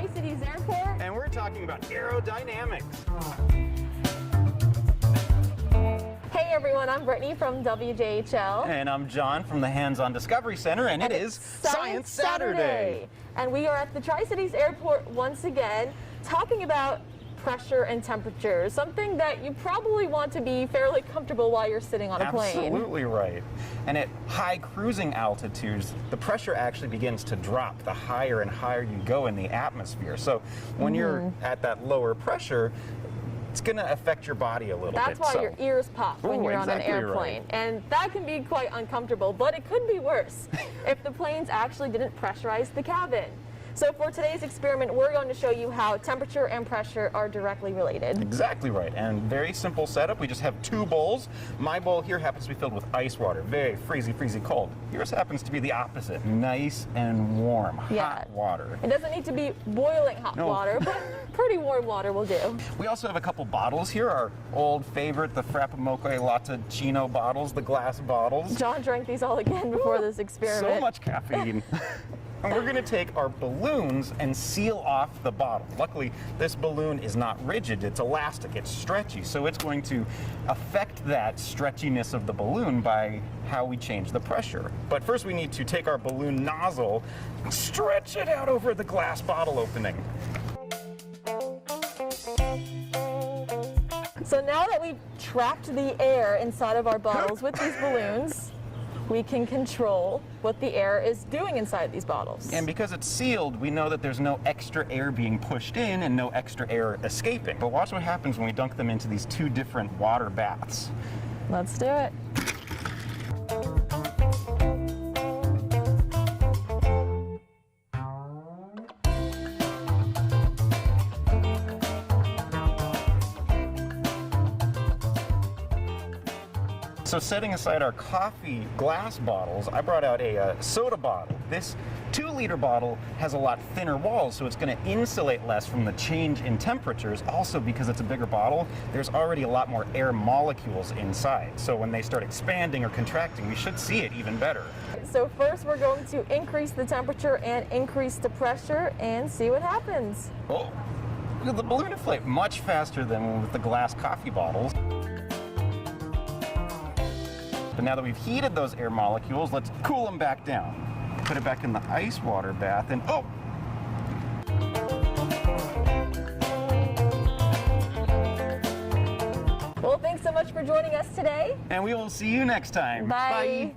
Tri-Cities Airport. And we're talking about aerodynamics. Hey everyone, I'm Brittany from WJHL. And I'm John from the Hands-On Discovery Center, and it is Science Saturday. And we are at the Tri-Cities Airport once again, talking about pressure and temperature, something that you probably want to be fairly comfortable while you're sitting on a plane. Absolutely right. And at high cruising altitudes, the pressure actually begins to drop the higher and higher you go in the atmosphere. So when you're at that lower pressure, it's going to affect your body a little bit. That's why your ears pop when you're on an airplane. Right. And that can be quite uncomfortable, but it could be worse if the planes actually didn't pressurize the cabin. So for today's experiment, we're going to show you how temperature and pressure are directly related. Exactly right. And very simple setup. We just have two bowls. My bowl here happens to be filled with ice water. Very freezy cold. Yours happens to be the opposite. Nice and warm, hot water. It doesn't need to be boiling hot water, but pretty warm water will do. We also have a couple bottles here. Our old favorite, the Frappamoche Latticino bottles, the glass bottles. John drank these all again before this experiment. So much caffeine. And we're going to take our balloons and seal off the bottle. Luckily, this balloon is not rigid, it's elastic, it's stretchy, so it's going to affect that stretchiness of the balloon by how we change the pressure. But first we need to take our balloon nozzle and stretch it out over the glass bottle opening. So now that we've trapped the air inside of our bottles with these balloons, we can control what the air is doing inside these bottles. And because it's sealed, we know that there's no extra air being pushed in and no extra air escaping. But watch what happens when we dunk them into these two different water baths. Let's do it. So setting aside our coffee glass bottles, I brought out a soda bottle. This 2-liter bottle has a lot thinner walls, so it's going to insulate less from the change in temperatures. Also, because it's a bigger bottle, there's already a lot more air molecules inside. So when they start expanding or contracting, we should see it even better. So first we're going to increase the temperature and increase the pressure and see what happens. Oh, look at the balloon inflate much faster than with the glass coffee bottles. But now that we've heated those air molecules, let's cool them back down. Put it back in the ice water bath and oh! Well, thanks so much for joining us today. And we will see you next time. Bye.